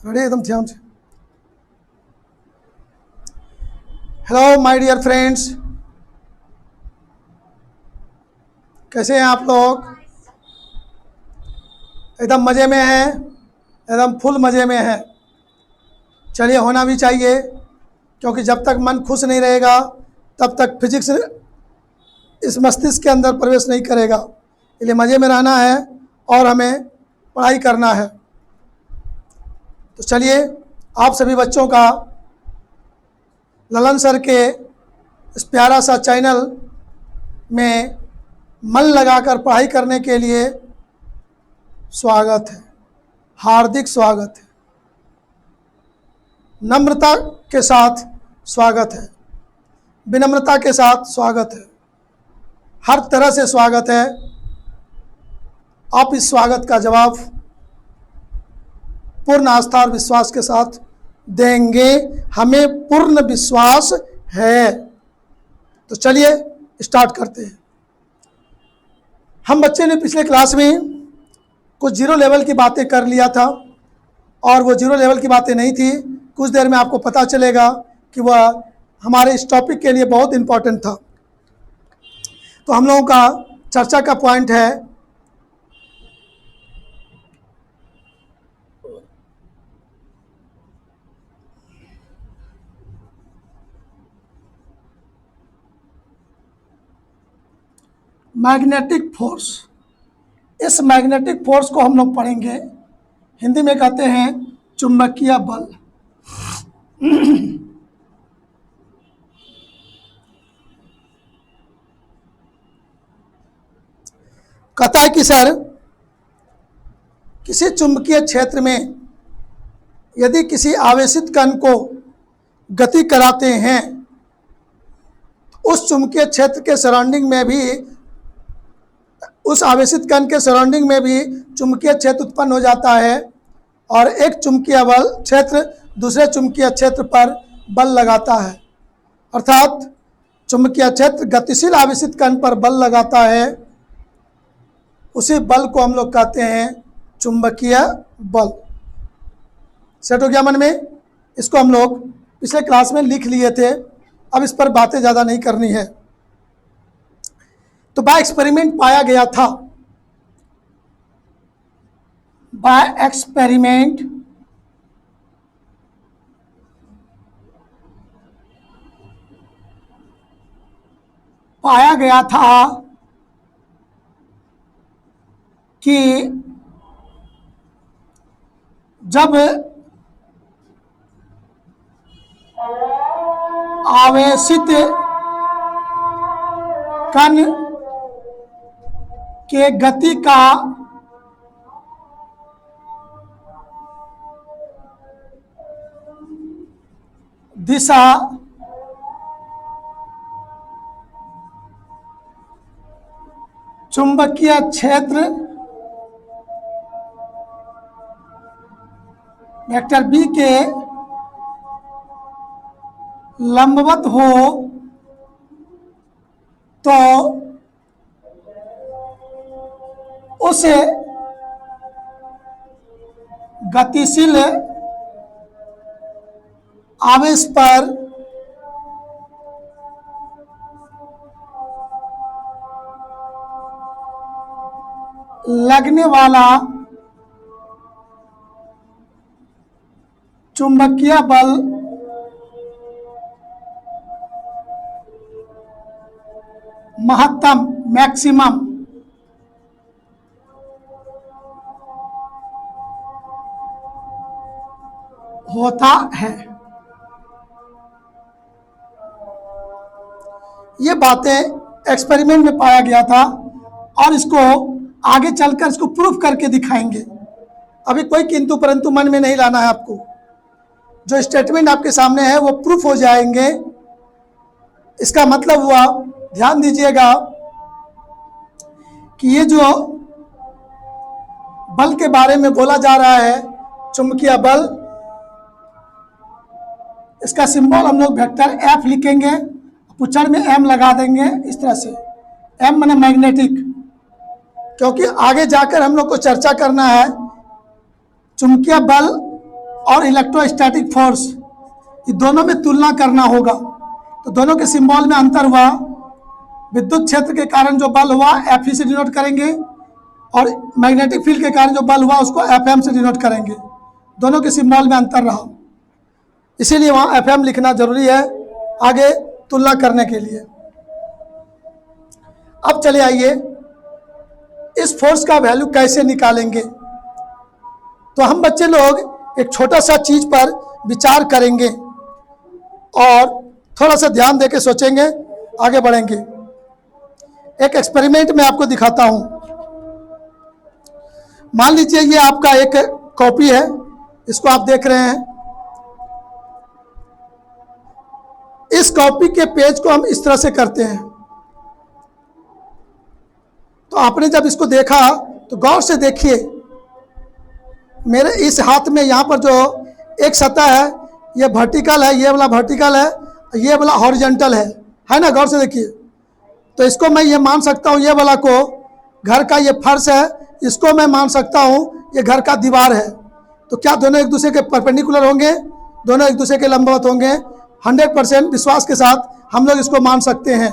Ready एकदम ध्यान से। हेलो माय डियर फ्रेंड्स, कैसे हैं आप लोग? एकदम मज़े में हैं, एकदम फुल मज़े में हैं। चलिए, होना भी चाहिए, क्योंकि जब तक मन खुश नहीं रहेगा तब तक फिजिक्स इस मस्तिष्क के अंदर प्रवेश नहीं करेगा। इसलिए मज़े में रहना है और हमें पढ़ाई करना है। तो चलिए, आप सभी बच्चों का ललन सर के इस प्यारा सा चैनल में मन लगाकर पढ़ाई करने के लिए स्वागत है, हार्दिक स्वागत है, नम्रता के साथ स्वागत है, विनम्रता के साथ स्वागत है, हर तरह से स्वागत है। आप इस स्वागत का जवाब पूर्ण आस्था और विश्वास के साथ देंगे, हमें पूर्ण विश्वास है। तो चलिए स्टार्ट करते हैं। हम बच्चे ने पिछले क्लास में कुछ जीरो लेवल की बातें कर लिया था, और वो जीरो लेवल की बातें नहीं थी। कुछ देर में आपको पता चलेगा कि वह हमारे इस टॉपिक के लिए बहुत इम्पोर्टेंट था। तो हम लोगों का चर्चा का पॉइंट है मैग्नेटिक फोर्स। इस मैग्नेटिक फोर्स को हम लोग पढ़ेंगे, हिंदी में कहते हैं चुंबकीय बल। कहता है कि सर, किसी चुंबकीय क्षेत्र में यदि किसी आवेशित कण को गति कराते हैं, उस चुंबकीय क्षेत्र के सराउंडिंग में भी, उस आवेशित कण के सराउंडिंग में भी चुंबकीय क्षेत्र उत्पन्न हो जाता है, और एक चुंबकीय बल क्षेत्र दूसरे चुंबकीय क्षेत्र पर बल लगाता है। अर्थात चुंबकीय क्षेत्र गतिशील आवेशित कण पर बल लगाता है, उसी बल को हम लोग कहते हैं चुंबकीय बल। सेट हो गया मन में? इसको हम लोग पिछले क्लास में लिख लिए थे, अब इस पर बातें ज़्यादा नहीं करनी है। तो बाय एक्सपेरिमेंट पाया गया था, बाय एक्सपेरिमेंट पाया गया था कि जब आवेशित कण के गति का दिशा चुंबकीय क्षेत्र वेक्टर बी के लंबवत हो तो उस गतिशील आवेश पर लगने वाला चुंबकीय बल महत्तम, मैक्सिमम होता है। ये बातें एक्सपेरिमेंट में पाया गया था, और इसको आगे चलकर इसको प्रूफ करके दिखाएंगे। अभी कोई किंतु परंतु मन में नहीं लाना है आपको। जो स्टेटमेंट आपके सामने है वो प्रूफ हो जाएंगे। इसका मतलब हुआ, ध्यान दीजिएगा कि ये जो बल के बारे में बोला जा रहा है, चुंबकीय बल, इसका सिंबल हम लोग वेक्टर एफ लिखेंगे, पुच्छड़ में एम लगा देंगे इस तरह से। एम माने मैग्नेटिक, क्योंकि आगे जाकर हम लोग को चर्चा करना है चुंबकीय बल और इलेक्ट्रोस्टैटिक फोर्स, ये दोनों में तुलना करना होगा। तो दोनों के सिंबल में अंतर हुआ। विद्युत क्षेत्र के कारण जो बल हुआ Fe से डिनोट करेंगे, और मैग्नेटिक फील्ड के कारण जो बल हुआ उसको Fm से डिनोट करेंगे। दोनों के सिंबल में अंतर रहा, इसीलिए वहाँ Fm लिखना जरूरी है आगे तुलना करने के लिए। अब चले आइए इस फोर्स का वैल्यू कैसे निकालेंगे। तो हम बच्चे लोग एक छोटा सा चीज पर विचार करेंगे और थोड़ा सा ध्यान देके सोचेंगे, आगे बढ़ेंगे। एक एक्सपेरिमेंट मैं आपको दिखाता हूं। मान लीजिए ये आपका एक कॉपी है, इसको आप देख रहे हैं। इस कॉपी के पेज को हम इस तरह से करते हैं। तो आपने जब इसको देखा तो गौर से देखिए, मेरे इस हाथ में यहाँ पर जो एक सतह है ये वर्टिकल है, ये वाला वर्टिकल है, ये वाला हॉरिजॉन्टल है ना। गौर से देखिए। तो इसको मैं ये मान सकता हूँ, ये वाला को घर का ये फर्श है, इसको मैं मान सकता हूँ ये घर का दीवार है। तो क्या दोनों एक दूसरे के परपेंडिकुलर होंगे? दोनों एक दूसरे के लंबवत होंगे। 100% विश्वास के साथ हम लोग इसको मान सकते हैं।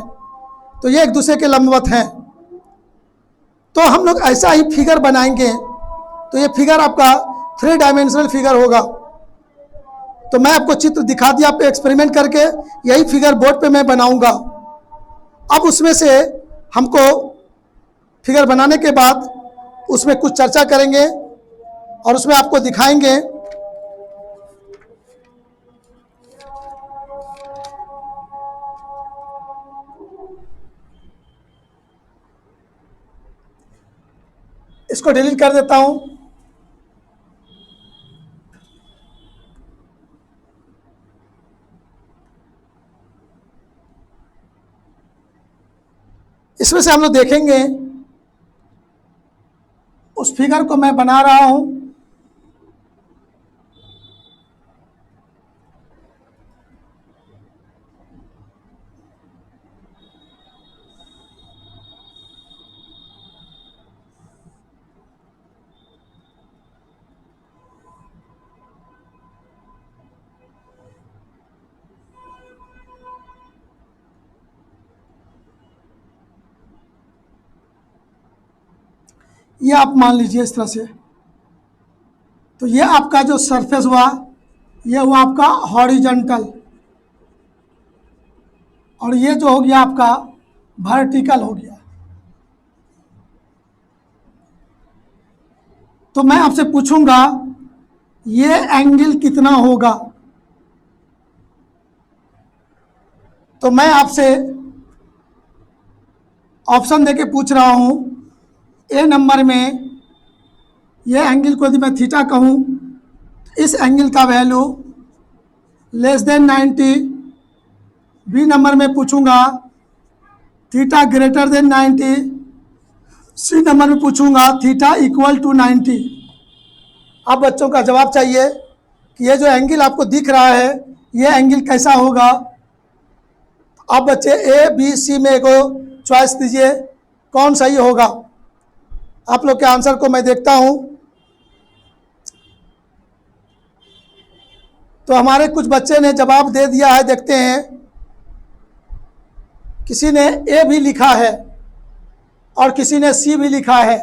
तो ये एक दूसरे के लंबवत हैं। तो हम लोग ऐसा ही फिगर बनाएंगे। तो ये फिगर आपका 3 डायमेंशनल फिगर होगा। तो मैं आपको चित्र दिखा दिया, आप एक्सपेरिमेंट करके यही फिगर बोर्ड पे मैं बनाऊंगा। अब उसमें से हमको फिगर बनाने के बाद उसमें कुछ चर्चा करेंगे और उसमें आपको दिखाएंगे इसको डिलीट कर देता हूं। इसमें से हम लोग देखेंगे, उस फिगर को मैं बना रहा हूं। ये आप मान लीजिए इस तरह से। तो ये आपका जो सरफेस हुआ, ये हुआ आपका हॉरिजॉन्टल, और ये जो हो गया आपका वर्टिकल हो गया। तो मैं आपसे पूछूंगा ये एंगल कितना होगा। तो मैं आपसे ऑप्शन देके पूछ रहा हूं। ए नंबर में ये एंगल को यदि मैं थीटा कहूँ, इस एंगल का वैल्यू <90। बी नंबर में पूछूंगा थीटा > 90। सी नंबर में पूछूंगा थीटा = 90। अब बच्चों का जवाब चाहिए कि ये जो एंगल आपको दिख रहा है ये एंगल कैसा होगा। अब बच्चे ए बी सी में को चॉइस दीजिए, कौन सही होगा। आप लोग के आंसर को मैं देखता हूं। तो हमारे कुछ बच्चे ने जवाब दे दिया है, देखते हैं। किसी ने ए भी लिखा है और किसी ने सी भी लिखा है।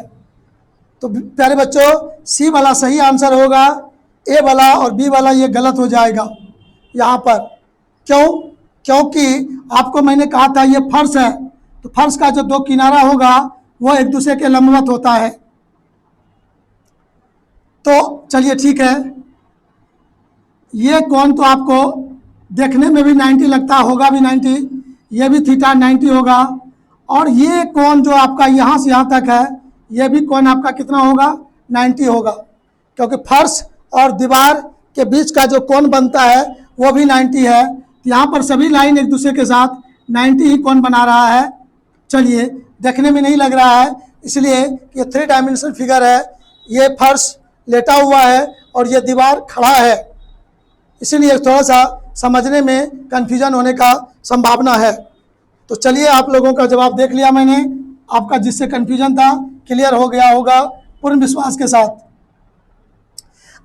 तो प्यारे बच्चों, सी वाला सही आंसर होगा, ए वाला और बी वाला ये गलत हो जाएगा यहाँ पर। क्यों? क्योंकि आपको मैंने कहा था ये फर्श है, तो फर्श का जो 2 किनारा होगा वो एक दूसरे के लंबवत होता है। तो चलिए ठीक है, ये कोण तो आपको देखने में भी 90 लगता होगा, भी 90, ये भी थीटा 90 होगा। और ये कोण जो आपका यहाँ से यहाँ तक है, ये भी कोण आपका कितना होगा? 90 होगा, क्योंकि फर्श और दीवार के बीच का जो कोण बनता है वो भी 90 है। यहाँ पर सभी लाइन एक दूसरे के साथ 90 ही कोण बना रहा है। चलिए, देखने में नहीं लग रहा है इसलिए ये 3 डायमेंशनल फिगर है। ये फर्श लेटा हुआ है और ये दीवार खड़ा है, इसीलिए थोड़ा सा समझने में कन्फ्यूजन होने का संभावना है। तो चलिए, आप लोगों का जवाब देख लिया मैंने। आपका जिससे कन्फ्यूजन था क्लियर हो गया होगा पूर्ण विश्वास के साथ।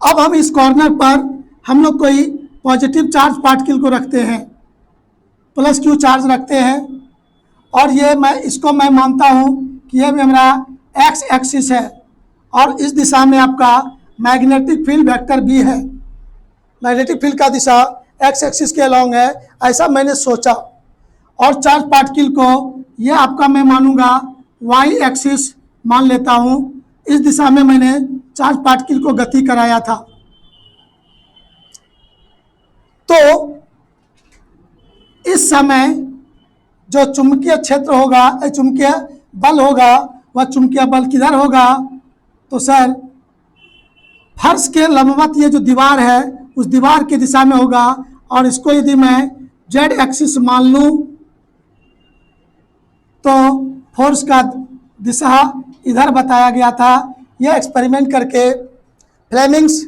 अब हम इस कॉर्नर पर हम लोग कोई पॉजिटिव चार्ज पार्टिकल को रखते हैं, प्लस क्यू चार्ज रखते हैं, और ये इसको मैं मानता हूँ कि ये मेरा एक्स एक्सिस है और इस दिशा में आपका मैग्नेटिक फील्ड वेक्टर बी है। मैग्नेटिक फील्ड का दिशा एक्स एक्सिस के अलॉन्ग है, ऐसा मैंने सोचा। और चार्ज पार्टिकल को ये आपका मैं मानूंगा वाई एक्सिस मान लेता हूँ। इस दिशा में मैंने चार्ज पार्टिकल को गति कराया था। तो इस समय जो चुंबकीय क्षेत्र होगा, चुंबकीय बल होगा, वह चुंबकीय बल किधर होगा? तो सर फर्श के लंबवत ये जो दीवार है उस दीवार की दिशा में होगा। और इसको यदि मैं जेड एक्सिस मान लूँ तो फोर्स का दिशा इधर बताया गया था। यह एक्सपेरिमेंट करके फ्लेमिंग्स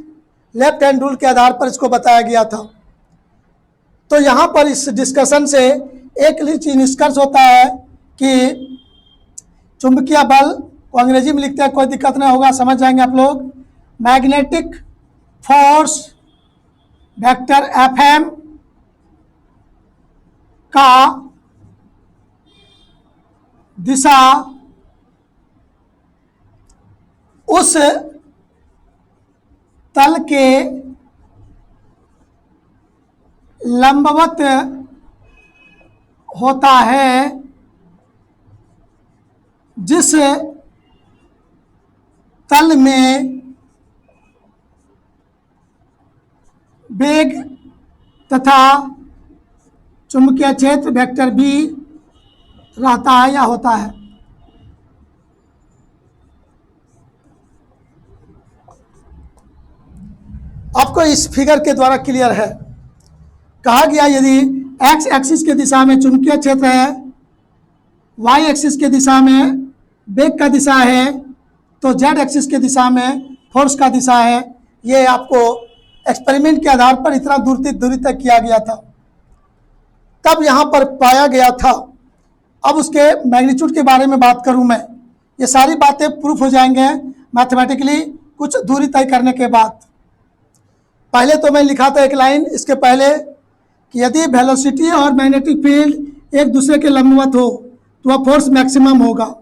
लेफ्ट हैंड रूल के आधार पर इसको बताया गया था। तो यहाँ पर इस डिस्कशन से एक निष्कर्ष होता है कि चुंबकीय बल को अंग्रेजी में लिखते हैं, कोई दिक्कत नहीं होगा, समझ जाएंगे आप लोग। मैग्नेटिक फोर्स वेक्टर एफएम का दिशा उस तल के लंबवत होता है जिस तल में वेग तथा चुंबकीय क्षेत्र वेक्टर बी रहता है या होता है। आपको इस फिगर के द्वारा क्लियर है। कहा गया यदि एक्स एक्सिस के दिशा में चुंबकीय क्षेत्र है, वाई एक्सिस के दिशा में वेग का दिशा है, तो जेड एक्सिस के दिशा में फोर्स का दिशा है। ये आपको एक्सपेरिमेंट के आधार पर इतना दूरी तक किया गया था, तब यहाँ पर पाया गया था। अब उसके मैग्नीट्यूड के बारे में बात करूँ मैं, ये सारी बातें प्रूफ हो जाएंगे मैथमेटिकली कुछ दूरी तय करने के बाद। पहले तो मैं लिखा था एक लाइन इसके पहले कि यदि वेलोसिटी और मैग्नेटिक फील्ड एक दूसरे के लंबवत हो तो वह फोर्स मैक्सिमम होगा।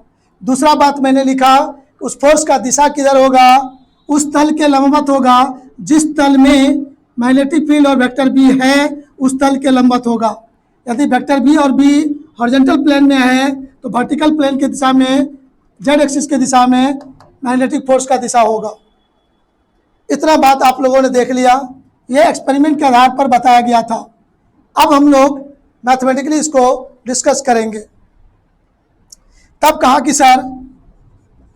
दूसरा बात मैंने लिखा उस फोर्स का दिशा किधर होगा? उस तल के लंबवत होगा जिस तल में मैग्नेटिक फील्ड और वेक्टर बी है, उस तल के लंबवत होगा। यदि वेक्टर बी और बी हॉरिजॉन्टल प्लेन में है तो वर्टिकल प्लेन की दिशा में, जेड एक्सिस की दिशा में मैग्नेटिक फोर्स का दिशा होगा। इतना बात आप लोगों ने देख लिया, ये एक्सपेरिमेंट के आधार पर बताया गया था। अब हम लोग मैथमेटिकली इसको डिस्कस करेंगे। तब कहा कि सर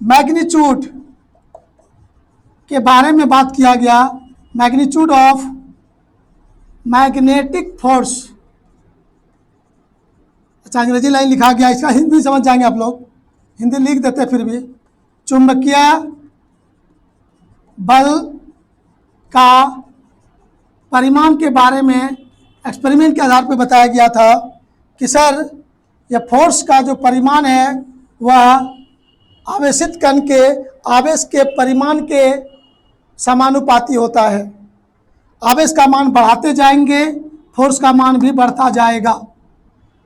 मैग्नीट्यूड के बारे में बात किया गया, मैग्नीट्यूड ऑफ मैग्नेटिक फोर्स। अच्छा अंग्रेजी लाइन लिखा गया, इसका हिंदी समझ जाएंगे आप लोग, हिंदी लिख देते फिर भी। चुंबकीय बल का परिमाण के बारे में एक्सपेरिमेंट के आधार पर बताया गया था कि सर यह फोर्स का जो परिमाण है वह आवेशित कण के आवेश के परिमाण के समानुपाती होता है। आवेश का मान बढ़ाते जाएंगे, फोर्स का मान भी बढ़ता जाएगा।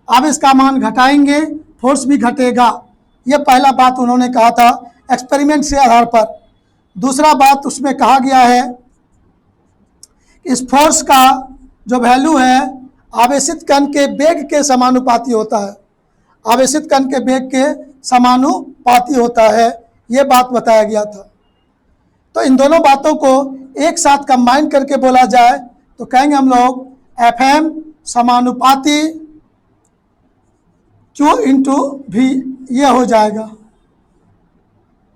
आवेश का मान घटाएंगे, फोर्स भी घटेगा। यह पहला बात उन्होंने कहा था एक्सपेरिमेंट से आधार पर। दूसरा बात उसमें कहा गया है इस फोर्स का जो वैल्यू है आवेशित कण के वेग के समानुपाती होता है। आवेशित कण के वेग के समानुपाती होता है, ये बात बताया गया था। तो इन दोनों बातों को एक साथ कंबाइन करके बोला जाए तो कहेंगे हम लोग एफ एम समानुपाती क्यू इंटू भी, ये हो जाएगा।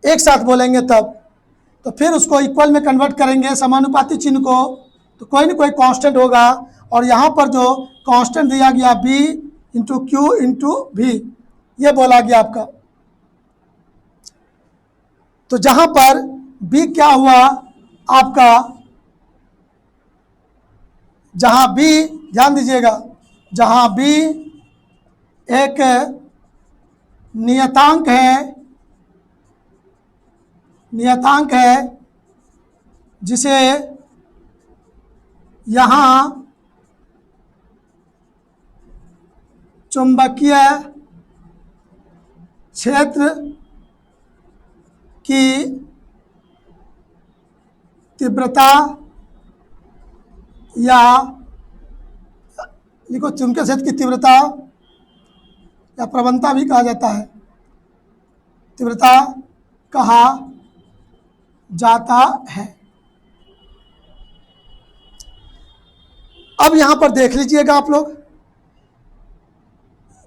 एक साथ बोलेंगे तब, तो फिर उसको इक्वल में कन्वर्ट करेंगे समानुपाती चिन्ह को, तो कोई ना कोई कांस्टेंट होगा। और यहाँ पर जो कांस्टेंट दिया गया बी इंटू क्यू इंटू भी, ये बोला गया आपका। तो जहाँ पर बी क्या हुआ आपका, जहाँ बी, ध्यान दीजिएगा, जहाँ बी एक नियतांक है जिसे यहाँ चुंबकीय क्षेत्र की तीव्रता या लिखो, चुंबकीय क्षेत्र की तीव्रता या प्रवणता भी कहा जाता है, तीव्रता कहा जाता है। अब यहां पर देख लीजिएगा आप लोग,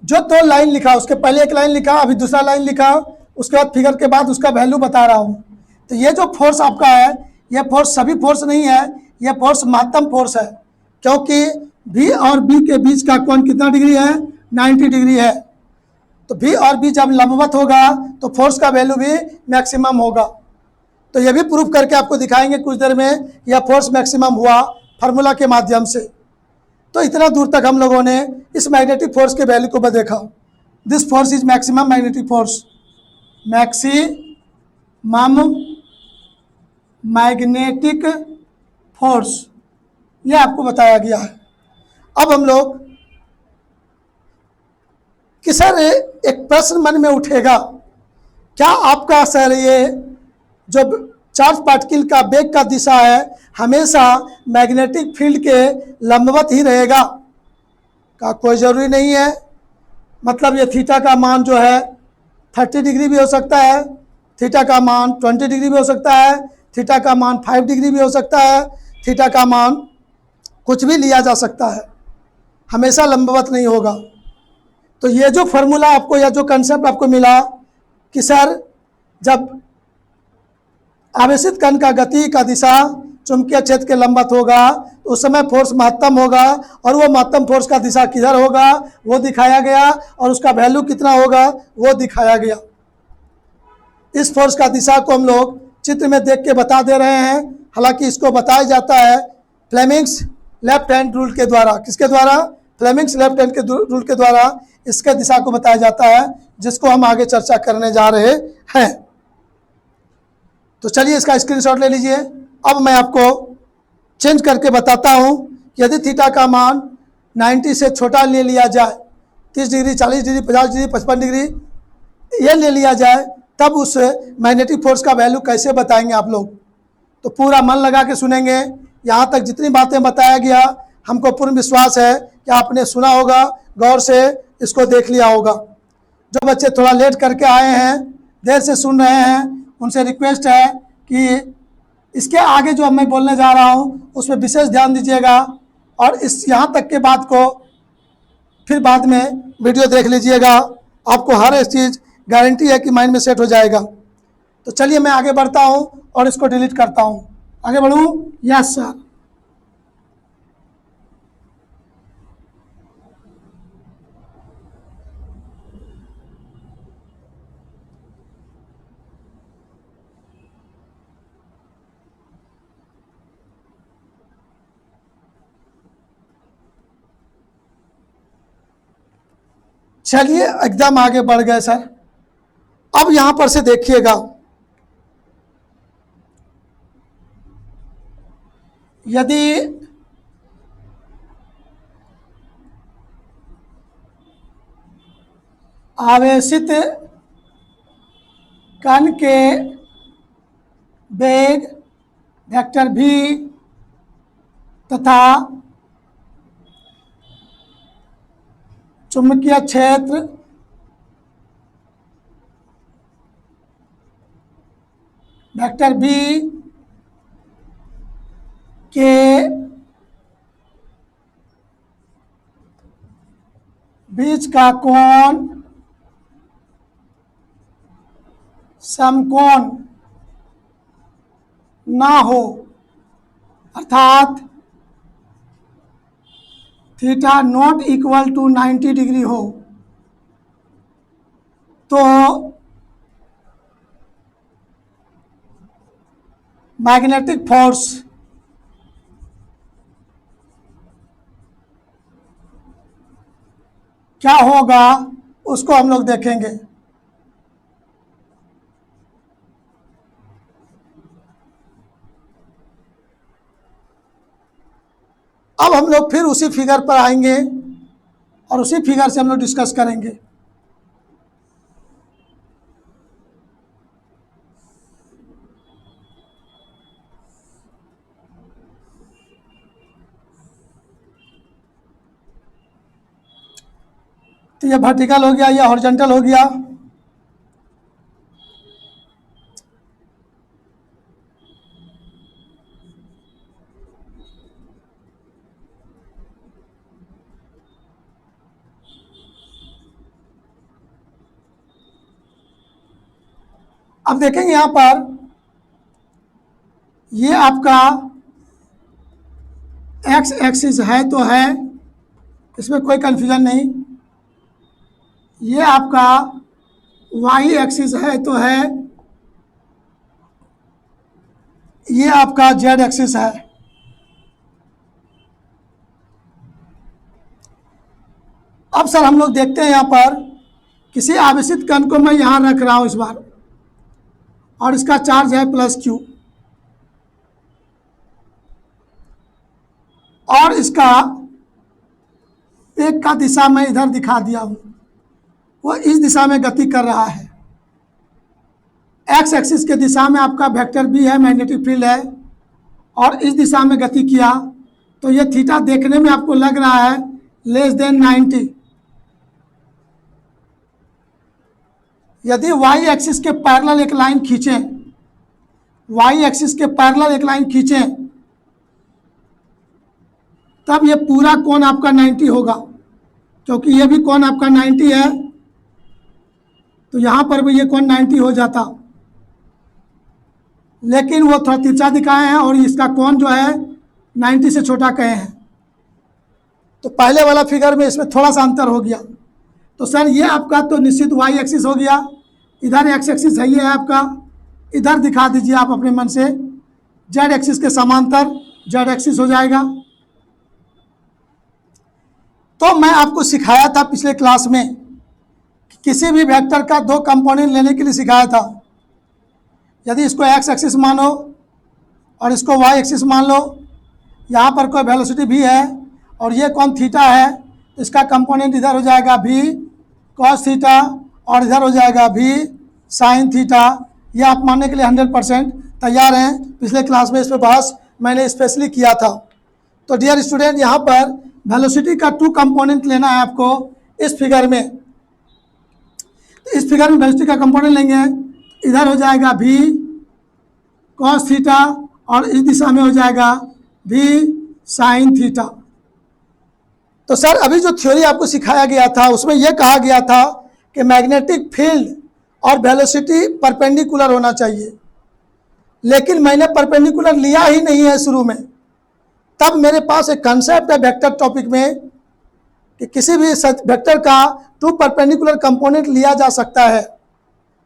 जो दो लाइन लिखा उसके पहले एक लाइन लिखा, अभी दूसरा लाइन लिखा, उसके बाद फिगर के बाद उसका वैल्यू बता रहा हूं। तो ये जो फोर्स आपका है, ये फोर्स सभी फोर्स नहीं है, ये फोर्स महत्तम फोर्स है, क्योंकि V और B के बीच का कोण कितना डिग्री है, 90 डिग्री है। तो V और B जब लंबवत होगा तो फोर्स का वैल्यू भी मैक्सिमम होगा। तो ये भी प्रूफ करके आपको दिखाएंगे कुछ देर में, यह फोर्स मैक्सिमम हुआ फार्मूला के माध्यम से। तो इतना दूर तक हम लोगों ने इस मैग्नेटिक फोर्स के वैल्यू को देखा। This force is maximum magnetic force, maximum magnetic force, यह आपको बताया गया है। अब हम लोग कि सर एक प्रश्न मन में उठेगा, क्या आपका सर ये जो चार्ज पार्टिकल का वेग का दिशा है हमेशा मैग्नेटिक फील्ड के लंबवत ही रहेगा? का कोई ज़रूरी नहीं है। मतलब ये थीटा का मान जो है 30 डिग्री भी हो सकता है, थीटा का मान 20 डिग्री भी हो सकता है, थीटा का मान 5 डिग्री भी हो सकता है, थीटा का मान कुछ भी लिया जा सकता है, हमेशा लंबवत नहीं होगा। तो ये जो फॉर्मूला आपको या जो कंसेप्ट आपको मिला कि सर जब आवेशित कण का गति का दिशा चुंबकीय क्षेत्र के लंबवत होगा तो उस समय फोर्स महत्तम होगा, और वो महत्तम फोर्स का दिशा किधर होगा वो दिखाया गया, और उसका वैल्यू कितना होगा वो दिखाया गया। इस फोर्स का दिशा को हम लोग चित्र में देख के बता दे रहे हैं। हालांकि इसको बताया जाता है फ्लेमिंग्स लेफ्ट हैंड रूल के द्वारा। किसके द्वारा? फ्लेमिंग्स लेफ्ट हैंड के रूल के द्वारा इसके दिशा को बताया जाता है, जिसको हम आगे चर्चा करने जा रहे हैं। तो चलिए इसका स्क्रीनशॉट ले लीजिए। अब मैं आपको चेंज करके बताता हूं, यदि थीटा का मान 90 से छोटा ले लिया जाए, 30 डिग्री, 40 डिग्री, 50 डिग्री, 55 डिग्री ये ले लिया जाए, तब उस मैग्नेटिक फोर्स का वैल्यू कैसे बताएंगे आप लोग? तो पूरा मन लगा के सुनेंगे। यहाँ तक जितनी बातें बताया गया हमको पूर्ण विश्वास है कि आपने सुना होगा, गौर से इसको देख लिया होगा। जो बच्चे थोड़ा लेट करके आए हैं, देर से सुन रहे हैं, उनसे रिक्वेस्ट है कि इसके आगे जो मैं बोलने जा रहा हूँ उसमें विशेष ध्यान दीजिएगा, और इस यहाँ तक के बात को फिर बाद में वीडियो देख लीजिएगा। आपको हर एक चीज़ गारंटी है कि माइंड में सेट हो जाएगा। तो चलिए मैं आगे बढ़ता हूँ और इसको डिलीट करता हूँ। आगे बढ़ूँ? Yes sir. चलिए एकदम आगे बढ़ गए सर। अब यहां पर से देखिएगा, यदि आवेशित कण के वेग वेक्टर v तथा चुंबकीय क्षेत्र वेक्टर b के बीच का कोण समकोण ना हो, अर्थात theta not equal to 90 degree हो, तो मैग्नेटिक फोर्स क्या होगा उसको हम लोग देखेंगे। अब हम लोग फिर उसी फिगर पर आएंगे और उसी फिगर से हम लोग डिस्कस करेंगे। तो ये वर्टिकल हो गया, ये हॉरिजॉन्टल हो गया। अब देखेंगे यहाँ पर ये आपका एक्स एक्सिस है तो है, इसमें कोई कंफ्यूजन नहीं। ये आपका वाई एक्सिस है तो है, ये आपका जेड एक्सिस है। अब सर हम लोग देखते हैं यहाँ पर किसी आवेशित कण को मैं यहाँ रख रहा हूँ इस बार, और इसका चार्ज है प्लस क्यू, और इसका एक का दिशा मैं इधर दिखा दिया हूँ, वो इस दिशा में गति कर रहा है। एक्स एक्सिस के दिशा में आपका वेक्टर बी है, मैग्नेटिक फील्ड है, और इस दिशा में गति किया तो ये थीटा देखने में आपको लग रहा है लेस देन 90। यदि वाई एक्सिस के पैरेलल एक लाइन खींचें, वाई एक्सिस के पैरेलल एक लाइन खींचें, तब ये पूरा कोण आपका 90 होगा, क्योंकि ये भी कोण आपका 90 है, तो यहाँ पर भी ये कोण 90 हो जाता। लेकिन वो थोड़ा तिरछा दिखाए हैं और इसका कोण जो है 90 से छोटा कहे हैं, तो पहले वाला फिगर में इसमें थोड़ा सा अंतर हो गया। तो सर ये आपका तो निश्चित वाई एक्सिस हो गया, इधर एक्स एक्सिस है, ये है आपका, इधर दिखा दीजिए आप अपने मन से, जेड एक्सिस के समांतर जेड एक्सिस हो जाएगा। तो मैं आपको सिखाया था पिछले क्लास में कि किसी भी वेक्टर का दो कंपोनेंट लेने के लिए सिखाया था। यदि इसको एक्स एक्सिस मानो और इसको वाई एक्सिस मान लो, यहाँ पर कोई वेलोसिटी भी है और ये कोण थीटा है, तो इसका कंपोनेंट इधर हो जाएगा भी कॉस थीटा और इधर हो जाएगा भी साइन थीटा। ये आप मानने के लिए 100% तैयार हैं। पिछले क्लास में इस पर बहस मैंने स्पेशली किया था। तो डियर स्टूडेंट, यहाँ पर वेलोसिटी का 2 कंपोनेंट लेना है आपको इस फिगर में। इस फिगर में वेलोसिटी का कंपोनेंट लेंगे, इधर हो जाएगा भी कॉस थीटा और इस दिशा में हो जाएगा भी साइन थीटा। तो सर अभी जो थ्योरी आपको सिखाया गया था उसमें यह कहा गया था कि मैग्नेटिक फील्ड और वेलोसिटी परपेंडिकुलर होना चाहिए, लेकिन मैंने परपेंडिकुलर लिया ही नहीं है शुरू में। तब मेरे पास एक कंसेप्ट है वेक्टर टॉपिक में कि किसी भी वेक्टर का 2 परपेंडिकुलर कंपोनेंट लिया जा सकता है,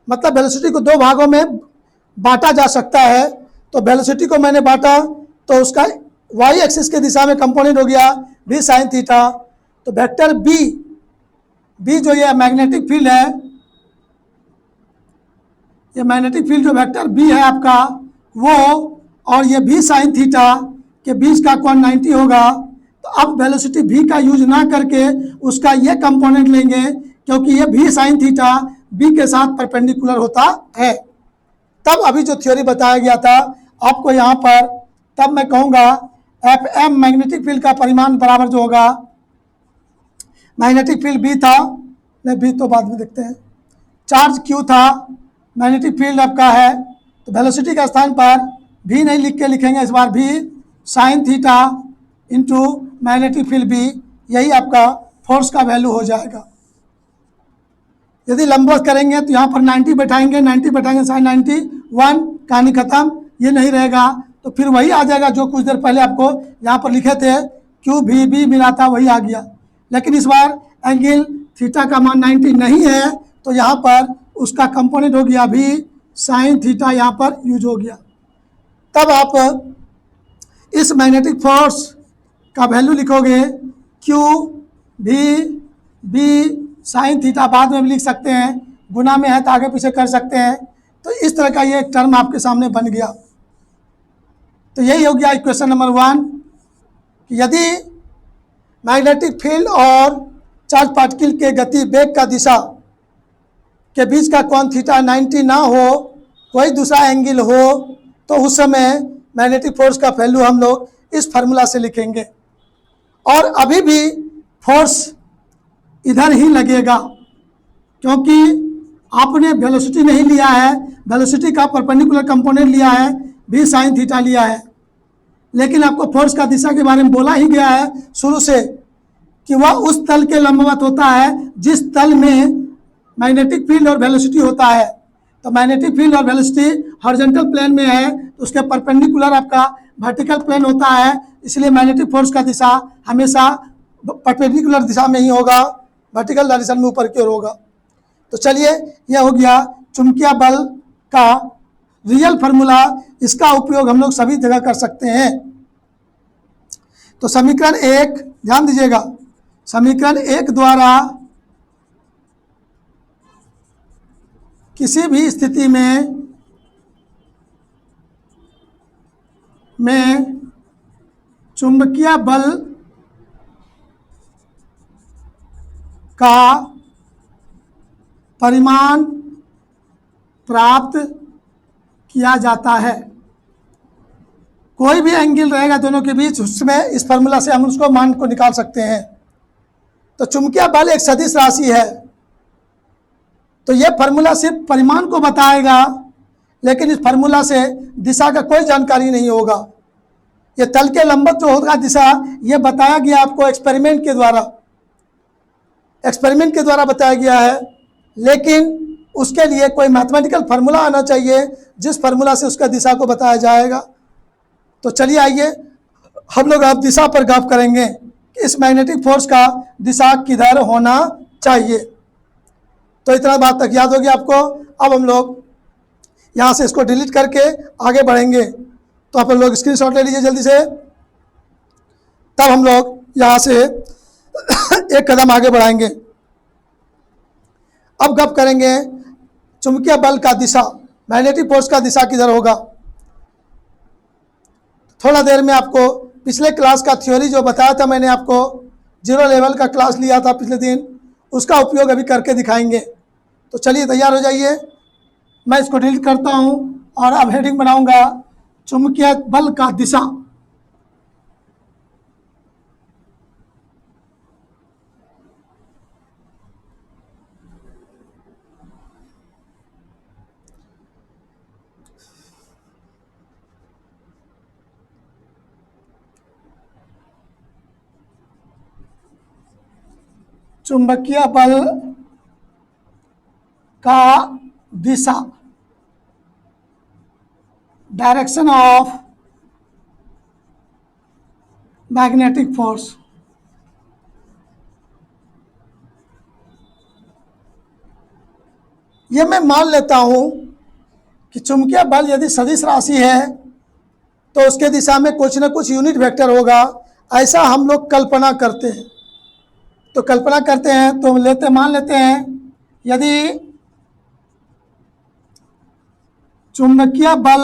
मतलब वेलोसिटी को 2 भागों में बांटा जा सकता है। तो वेलोसिटी को मैंने बांटा तो उसका वाई एक्सिस के दिशा में कंपोनेंट हो गया भी साइन थीटा। तो वेक्टर बी जो ये मैग्नेटिक फील्ड है, ये मैग्नेटिक फील्ड जो वेक्टर बी है आपका वो, और ये भी साइन थीटा के बीच का कोण 90 होगा। तो अब वेलोसिटी भी का यूज ना करके उसका ये कंपोनेंट लेंगे, क्योंकि ये भी साइन थीटा बी के साथ परपेंडिकुलर होता है। तब अभी जो थ्योरी बताया गया था आपको यहाँ पर, तब मैं कहूँगा एफ एम मैग्नेटिक फील्ड का परिमाण बराबर जो होगा, मैग्नेटिक फील्ड बी था, नहीं बी तो बाद में देखते हैं, चार्ज क्यू था, मैग्नेटिक फील्ड आपका है, तो वेलोसिटी का स्थान पर भी नहीं लिख के लिखेंगे इस बार भी sine theta into magnetic field B, यही आपका फोर्स का वैल्यू हो जाएगा। यदि लंबवत करेंगे तो यहाँ पर 90 बैठाएंगे, 90 बैठाएंगे साइन 90, 1 कहानी खत्म, ये नहीं रहेगा। तो फिर वही आ जाएगा जो कुछ देर पहले आपको यहाँ पर लिखे थे, क्यू भी बी मिला था वही आ गया। लेकिन इस बार एंगल थीटा का मान 90 नहीं है, तो यहाँ पर उसका कंपोनेंट हो गया भी साइन थीटा, यहाँ पर यूज हो गया। तब आप इस मैग्नेटिक फोर्स का वैल्यू लिखोगे क्यू भी बी साइन थीटा, बाद में भी लिख सकते हैं, गुना में है तो आगे पीछे कर सकते हैं। तो इस तरह का ये एक टर्म आपके सामने बन गया। तो यही हो गया इक्वेशन नंबर 1 कि यदि मैग्नेटिक फील्ड और चार्ज पार्टिकल के गति वेग का दिशा के बीच का कोण थीटा 90 ना हो, कोई दूसरा एंगल हो, तो उस समय मैग्नेटिक फोर्स का वैल्यू हम लोग इस फार्मूला से लिखेंगे। और अभी भी फोर्स इधर ही लगेगा, क्योंकि आपने वेलोसिटी नहीं लिया है, वेलोसिटी का परपेंडिकुलर कंपोनेंट लिया है, v sin थीटा लिया है, लेकिन आपको फोर्स का दिशा के बारे में बोला ही गया है शुरू से कि वह उस तल के लंबवत होता है जिस तल में मैग्नेटिक फील्ड और वेलोसिटी होता है। तो मैग्नेटिक फील्ड और वेलोसिटी हॉरिजॉन्टल प्लेन में है, तो उसके परपेंडिकुलर आपका वर्टिकल प्लेन होता है, इसलिए मैग्नेटिक फोर्स का दिशा हमेशा परपेंडिकुलर दिशा में ही होगा, वर्टिकल डायरेक्शन में ऊपर की ओर होगा। तो चलिए, यह हो गया चुंबकीय बल का रियल फार्मूला। इसका उपयोग हम लोग सभी जगह कर सकते हैं। तो समीकरण 1 ध्यान दीजिएगा, समीकरण 1 द्वारा किसी भी स्थिति में चुंबकीय बल का परिमाण प्राप्त किया जाता है। कोई भी एंगल रहेगा दोनों के बीच, उसमें इस फार्मूला से हम उसको मान को निकाल सकते हैं। तो चुंबकीय बल एक सदिश राशि है, तो ये फार्मूला सिर्फ परिमाण को बताएगा, लेकिन इस फार्मूला से दिशा का कोई जानकारी नहीं होगा। ये तल के लंबवत जो होगा दिशा, ये बताया गया आपको एक्सपेरिमेंट के द्वारा बताया गया है, लेकिन उसके लिए कोई मैथमेटिकल फार्मूला आना चाहिए जिस फार्मूला से उसका दिशा को बताया जाएगा। तो चलिए आइए हम लोग अब दिशा पर गौर करेंगे कि इस मैग्नेटिक फोर्स का दिशा किधर होना चाहिए। तो इतना बात तक याद होगी आपको। अब हम लोग यहाँ से इसको डिलीट करके आगे बढ़ेंगे। तो आप लोग स्क्रीनशॉट ले लीजिए जल्दी से, तब हम लोग यहाँ से एक कदम आगे बढ़ाएंगे। अब गप करेंगे चुंबकीय बल का दिशा, मैग्नेटिक फोर्स का दिशा किधर होगा। थोड़ा देर में आपको पिछले क्लास का थ्योरी जो बताया था मैंने आपको, 0 लेवल का क्लास लिया था पिछले दिन, उसका उपयोग अभी करके दिखाएंगे। तो चलिए तैयार हो जाइए, मैं इसको डिलीट करता हूँ और अब हेडिंग बनाऊंगा चुंबकीय बल का दिशा। चुंबकीय बल का दिशा, डायरेक्शन ऑफ मैग्नेटिक फोर्स। ये मैं मान लेता हूं कि चुंबकीय बल यदि सदिश राशि है तो उसके दिशा में कुछ न कुछ यूनिट वेक्टर होगा, ऐसा हम लोग कल्पना करते हैं। तो कल्पना करते हैं तो मान लेते हैं यदि चुंबकीय बल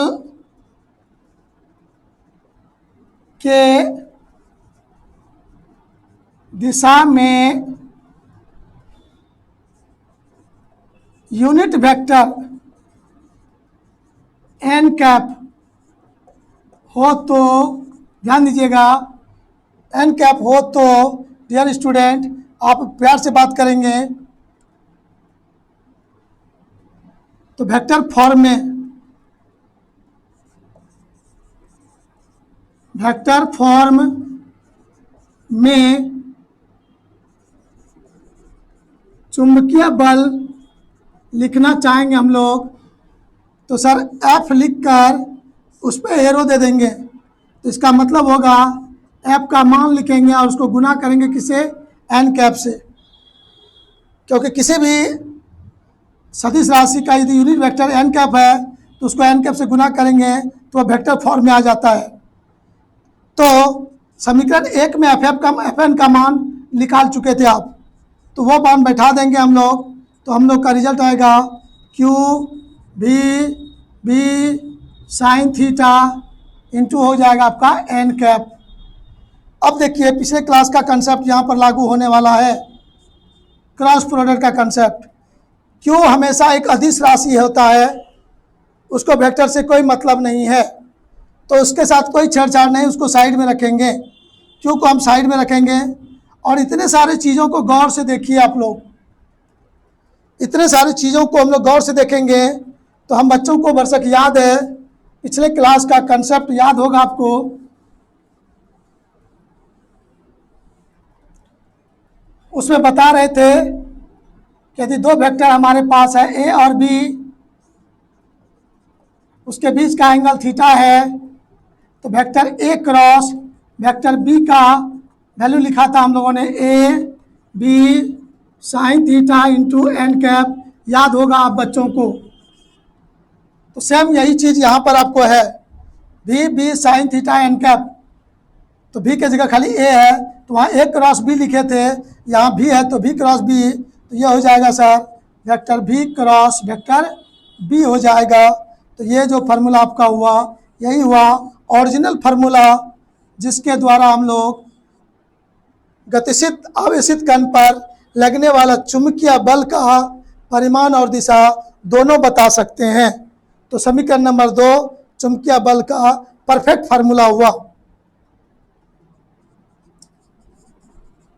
के दिशा में यूनिट वेक्टर एन कैप हो, तो ध्यान दीजिएगा, एन कैप हो तो डियर स्टूडेंट आप प्यार से बात करेंगे तो वेक्टर फॉर्म में चुंबकीय बल लिखना चाहेंगे हम लोग, तो सर एफ लिखकर उस पर एरो दे देंगे। तो इसका मतलब होगा एफ का मान लिखेंगे और उसको गुना करेंगे किससे, एन कैप से, क्योंकि किसी भी सदिश राशि का यदि यूनिट वेक्टर एन कैप है तो उसको एन कैप से गुना करेंगे तो वह वेक्टर फॉर्म में आ जाता है। तो समीकरण 1 में एफ एन का मान निकाल चुके थे आप, तो वो मान बैठा देंगे हम लोग, तो हम लोग का रिजल्ट आएगा Q B sine theta into हो जाएगा आपका एन कैप। अब देखिए पिछले क्लास का कंसेप्ट यहाँ पर लागू होने वाला है, क्रॉस प्रोडक्ट का कंसेप्ट। क्यों हमेशा एक अदिश राशि होता है, उसको वेक्टर से कोई मतलब नहीं है, तो उसके साथ कोई छेड़छाड़ नहीं, उसको साइड में रखेंगे। क्यों को हम साइड में रखेंगे। और इतने सारे चीज़ों को गौर से देखिए आप लोग, इतने सारी चीज़ों को हम लोग गौर से देखेंगे तो हम बच्चों को बरसक याद है, पिछले क्लास का कंसेप्ट याद होगा आपको। उसमें बता रहे थे कि यदि दो वेक्टर हमारे पास है ए और बी, उसके बीच का एंगल थीटा है, तो vector A cross vector B का वैल्यू लिखा था हम लोगों ने A B sine theta into N cap, याद होगा आप बच्चों को। तो सेम यही चीज़ यहाँ पर आपको है, B B sine theta N cap. तो बी की जगह खाली ए है, तो वहाँ ए क्रॉस बी लिखे थे, यहाँ भी है तो बी क्रॉस बी, तो ये हो जाएगा sir vector B cross vector B हो जाएगा। तो ये जो फार्मूला आपका हुआ यही हुआ ओरिजिनल फार्मूला, जिसके द्वारा हम लोग गतिशील आवेशित कण पर लगने वाला चुंबकीय बल का परिमाण और दिशा दोनों बता सकते हैं। तो समीकरण नंबर 2 चुंबकीय बल का परफेक्ट फार्मूला हुआ।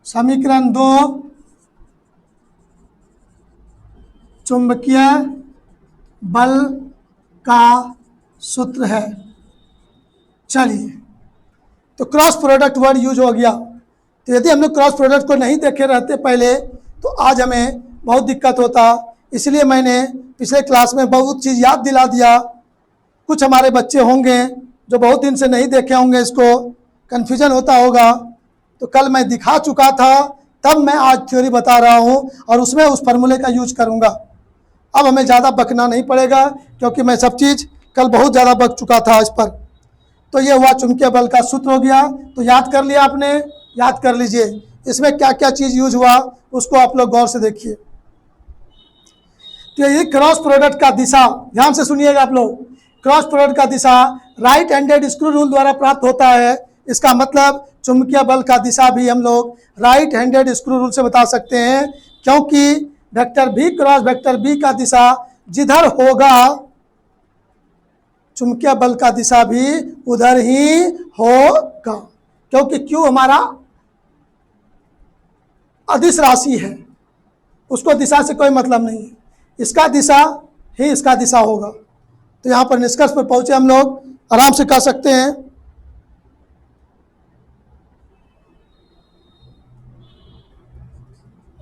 समीकरण 2 चुंबकीय बल का सूत्र है। चलिए, तो क्रॉस प्रोडक्ट वर्ड यूज हो गया। तो यदि हम लोग क्रॉस प्रोडक्ट को नहीं देखे रहते पहले तो आज हमें बहुत दिक्कत होता, इसलिए मैंने पिछले क्लास में बहुत चीज़ याद दिला दिया। कुछ हमारे बच्चे होंगे जो बहुत दिन से नहीं देखे होंगे, इसको कन्फ्यूजन होता होगा, तो कल मैं दिखा चुका था, तब मैं आज थ्योरी बता रहा हूँ और उसमें उस फार्मूले का यूज करूँगा। अब हमें ज़्यादा बकना नहीं पड़ेगा क्योंकि मैं सब चीज़ कल बहुत ज़्यादा बक चुका था इस पर। तो ये हुआ चुंबकीय बल का सूत्र हो गया। तो याद कर लिया आपने, याद कर लीजिए इसमें क्या क्या चीज़ यूज हुआ उसको आप लोग गौर से देखिए। तो ये क्रॉस प्रोडक्ट का दिशा, ध्यान से सुनिएगा आप लोग, क्रॉस प्रोडक्ट का दिशा राइट हैंडेड स्क्रू रूल द्वारा प्राप्त होता है। इसका मतलब चुंबकीय बल का दिशा भी हम लोग राइट हैंडेड स्क्रू रूल से बता सकते हैं, क्योंकि vector B cross vector B का दिशा जिधर होगा चुंबकीय बल का दिशा भी उधर ही होगा, क्योंकि क्यू हमारा अदिश राशि है, उसको दिशा से कोई मतलब नहीं है, इसका दिशा ही इसका दिशा होगा। तो यहाँ पर निष्कर्ष पर पहुंचे हम लोग, आराम से कह सकते हैं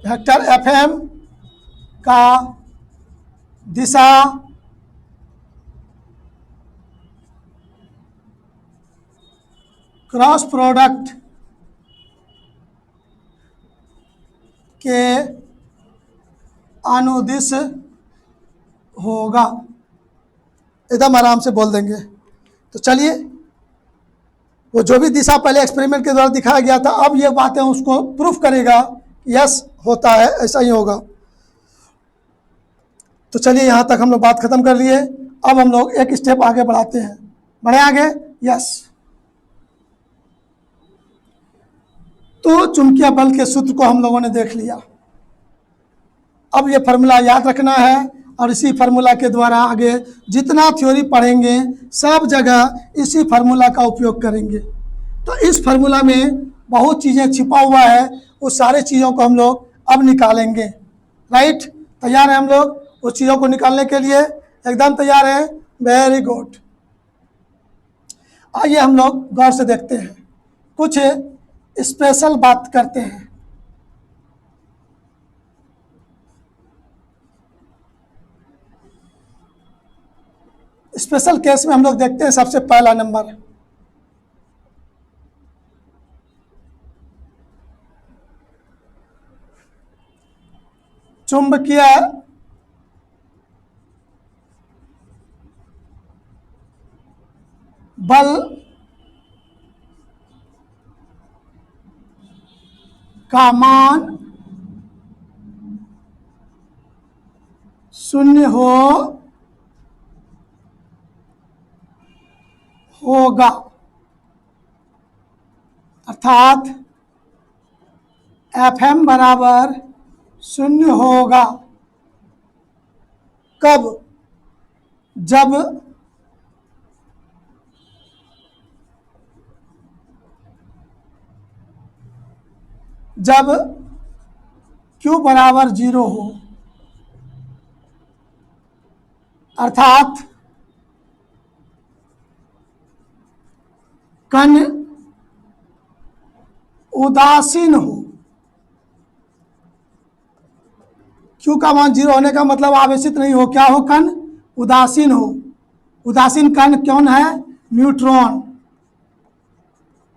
वेक्टर एफ एम का दिशा क्रॉस प्रोडक्ट के अनुदिश होगा। एकदम आराम से बोल देंगे। तो चलिए, वो जो भी दिशा पहले एक्सपेरिमेंट के द्वारा दिखाया गया था, अब ये बातें उसको प्रूफ करेगा, यस होता है, ऐसा ही होगा। तो चलिए, यहाँ तक हम लोग बात खत्म कर लिए। अब हम लोग एक स्टेप आगे बढ़ाते हैं, बढ़े आगे। यस, तो चुंबकीय बल के सूत्र को हम लोगों ने देख लिया। अब ये फार्मूला याद रखना है और इसी फार्मूला के द्वारा आगे जितना थ्योरी पढ़ेंगे सब जगह इसी फार्मूला का उपयोग करेंगे। तो इस फार्मूला में बहुत चीज़ें छिपा हुआ है, उस सारे चीज़ों को हम लोग अब निकालेंगे। राइट, तैयार हैं हम लोग उस चीज़ों को निकालने के लिए? एकदम तैयार हैं, वेरी गुड। आइए हम लोग गौर से देखते हैं, कुछ स्पेशल बात करते हैं। स्पेशल केस में हम लोग देखते हैं सबसे पहला नंबर, चुंबकीय बल का मान 0 होगा। अर्थात Fm बराबर 0 होगा कब? जब Q बराबर 0 हो, अर्थात कण उदासीन हो। Q का मान 0 होने का मतलब आवेशित नहीं हो, क्या हो? कण उदासीन हो। उदासीन कण कौन है? न्यूट्रॉन।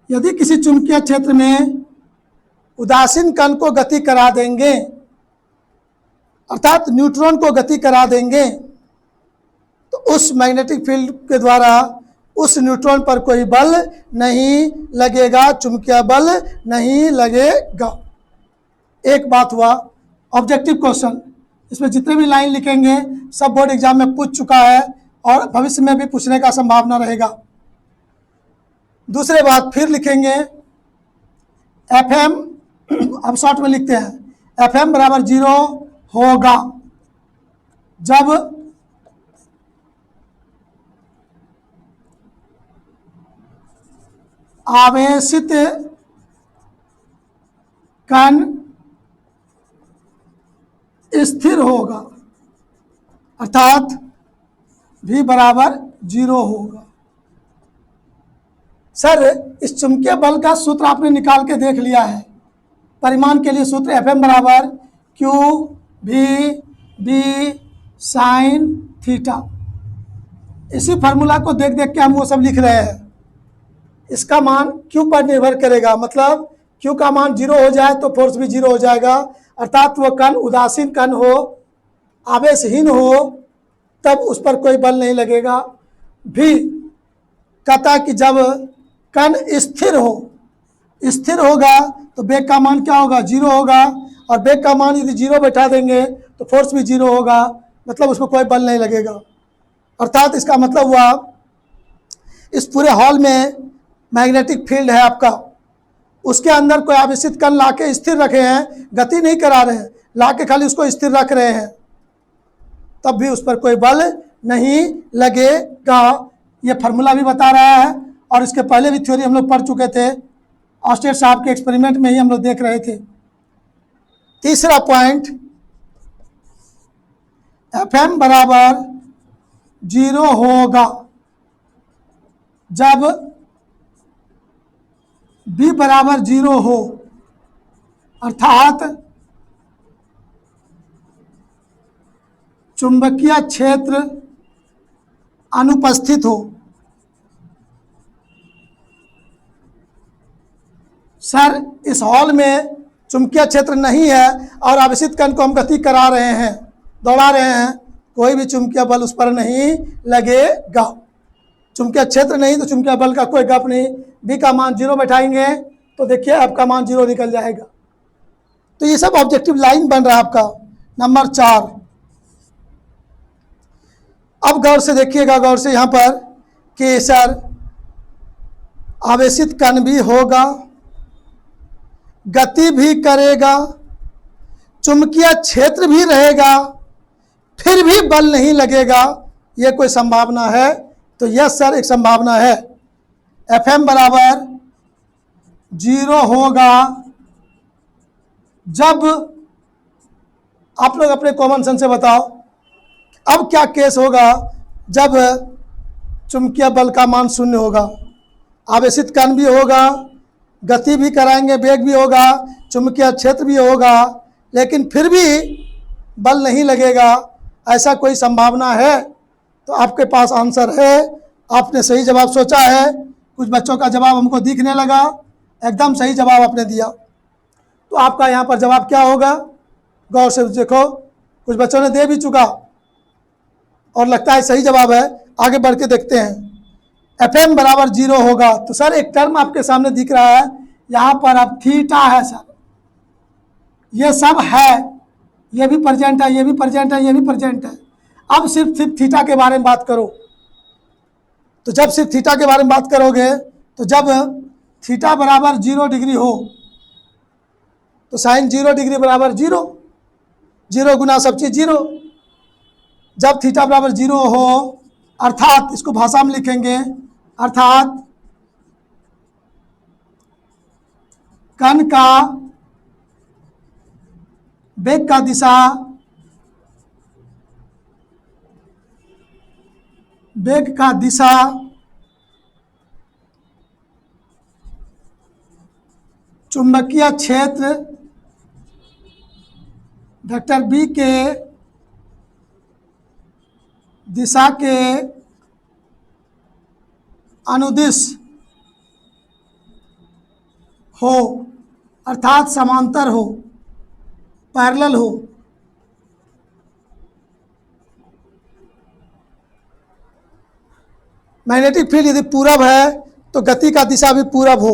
यदि किसी चुंबकीय क्षेत्र में उदासीन कण को गति करा देंगे, अर्थात न्यूट्रॉन को गति करा देंगे, तो उस मैग्नेटिक फील्ड के द्वारा उस न्यूट्रॉन पर कोई बल नहीं लगेगा, चुंबकीय बल नहीं लगेगा। एक बात हुआ। ऑब्जेक्टिव क्वेश्चन, इसमें जितने भी लाइन लिखेंगे सब बोर्ड एग्जाम में पूछ चुका है और भविष्य में भी पूछने का संभावना रहेगा। दूसरे बात फिर लिखेंगे Fm, अब शॉर्ट में लिखते हैं, Fm बराबर 0 होगा जब आवेशित कण स्थिर होगा, अर्थात V बराबर 0 होगा। सर, इस चुंबकीय बल का सूत्र आपने निकाल के देख लिया है। परिमाण के लिए सूत्र Fm बराबर Q V B sine theta. इसी फार्मूला को देख देख के हम वो सब लिख रहे हैं। इसका मान Q पर निर्भर करेगा, मतलब Q का मान 0 हो जाए तो फोर्स भी 0 हो जाएगा, अर्थात वो कण उदासीन कण हो, आवेशहीन हो, तब उस पर कोई बल नहीं लगेगा। भी कहता कि जब कण स्थिर हो, स्थिर होगा तो वेग का मान क्या होगा? 0 होगा, और वेग का मान यदि 0 बैठा देंगे तो फोर्स भी 0 होगा, मतलब उसमें कोई बल नहीं लगेगा। अर्थात इसका मतलब हुआ इस पूरे हॉल में मैग्नेटिक फील्ड है आपका, उसके अंदर कोई आवेशित कण लाके स्थिर रखे हैं, गति नहीं करा रहे हैं, लाके खाली उसको स्थिर रख रहे हैं, तब भी उस पर कोई बल नहीं लगेगा। ये फार्मूला भी बता रहा है, और इसके पहले भी थ्योरी हम लोग पढ़ चुके थे, ऑस्टेड साहब के एक्सपेरिमेंट में ही हम लोग देख रहे थे। तीसरा पॉइंट, Fm बराबर 0 होगा जब B बराबर 0 हो, अर्थात चुंबकीय क्षेत्र अनुपस्थित हो। सर, इस हॉल में चुंबकीय क्षेत्र नहीं है और आवेशित कण को हम गति करा रहे हैं, दौड़ा रहे हैं, कोई भी चुंबकीय बल उस पर नहीं लगेगा। चुंबकीय क्षेत्र नहीं तो चुंबकीय बल का कोई गप नहीं। B का मान 0 बैठाएंगे तो देखिए आपका मान 0 निकल जाएगा। तो ये सब ऑब्जेक्टिव लाइन बन रहा है आपका। नंबर 4, अब गौर से देखिएगा, गौर से यहाँ पर कि सर आवेशित कण भी होगा, गति भी करेगा, चुंबकीय क्षेत्र भी रहेगा, फिर भी बल नहीं लगेगा, ये कोई संभावना है? तो यस सर, एक संभावना है। Fm बराबर 0 होगा जब, आप लोग अपने कॉमन सेंस से बताओ, अब क्या केस होगा जब चुंबकीय बल का मान 0 होगा, आवेशित कण भी होगा, गति भी कराएंगे, वेग भी होगा, चुंबकीय क्षेत्र भी होगा, लेकिन फिर भी बल नहीं लगेगा, ऐसा कोई संभावना है? तो आपके पास आंसर है, आपने सही जवाब सोचा है। कुछ बच्चों का जवाब हमको दिखने लगा, एकदम सही जवाब आपने दिया। तो आपका यहाँ पर जवाब क्या होगा? गौर से देखो, कुछ बच्चों ने दे भी चुका और लगता है सही जवाब है। आगे बढ़ के देखते हैं। Fm बराबर 0 होगा, तो सर एक टर्म आपके सामने दिख रहा है यहाँ पर, अब थीटा है सर, ये सब है, ये भी प्रेजेंट है, ये भी प्रेजेंट है, ये भी प्रेजेंट है। अब सिर्फ थीटा के बारे में बात करो। तो जब सिर्फ थीटा के बारे में बात करोगे तो जब थीटा बराबर 0 डिग्री हो तो साइन 0 डिग्री बराबर 0, 0 गुना सब चीज 0। जब थीटा बराबर 0 हो, अर्थात इसको भाषा में लिखेंगे, अर्थात कण का वेग का दिशा चुंबकीय क्षेत्र वेक्टर बी के दिशा के अनुदिश हो, अर्थात समांतर हो, पैरेलल हो। मैग्नेटिक फील्ड यदि पूरब है तो गति का दिशा भी पूरब हो,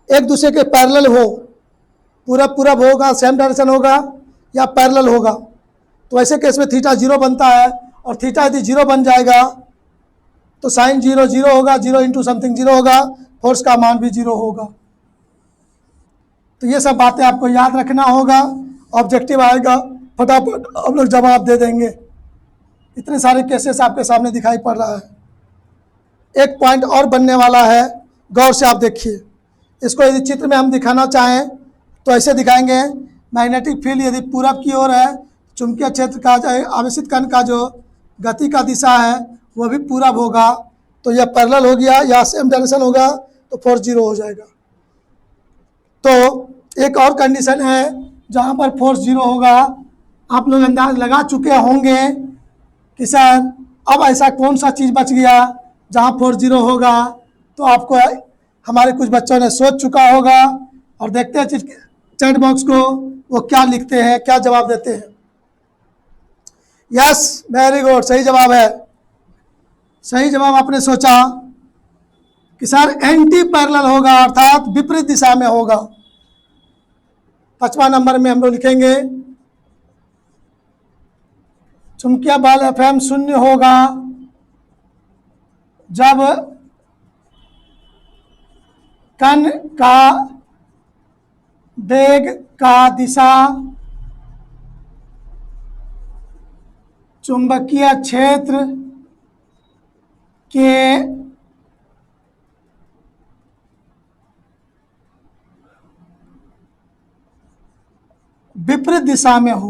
एक दूसरे के पैरेलल हो, पूरब होगा, सेम डायरेक्शन होगा या पैरेलल होगा। तो ऐसे केस में थीटा 0 बनता है, और थीटा यदि 0 बन जाएगा तो साइन 0 0 होगा, 0 इंटू समथिंग 0 होगा, फोर्स का मान भी 0 होगा। तो ये सब बातें आपको याद रखना होगा। ऑब्जेक्टिव आएगा, फटाफट हम लोग जवाब दे देंगे। इतने सारे केसेस आपके सामने दिखाई पड़ रहा है। एक पॉइंट और बनने वाला है, गौर से आप देखिए। इसको यदि चित्र में हम दिखाना चाहें तो ऐसे दिखाएंगे। मैग्नेटिक फील्ड यदि पूरब की ओर है, चुंबकीय क्षेत्र का आवेशित कण का जो गति का दिशा है वह भी पूरब होगा, तो यह पैरेलल हो गया या सेम डायरेक्शन होगा, तो फोर्स 0 हो जाएगा। तो एक और कंडीशन है जहाँ पर फोर्स 0 होगा। आप लोग अंदाज लगा चुके होंगे कि सर अब ऐसा कौन सा चीज़ बच गया जहाँ फोर्स 0 होगा। तो आपको हमारे कुछ बच्चों ने सोच चुका होगा, और देखते हैं चैट बॉक्स को वो क्या लिखते हैं, क्या जवाब देते हैं। यस, वेरी गुड, सही जवाब है। सही जवाब आपने सोचा कि सर एंटी पैरेलल होगा, अर्थात विपरीत दिशा में होगा। 5वां नंबर में हम लोग लिखेंगे चुंबकीय बल Fm 0 होगा जब कण का वेग का दिशा चुंबकीय क्षेत्र के विपरीत दिशा में हो,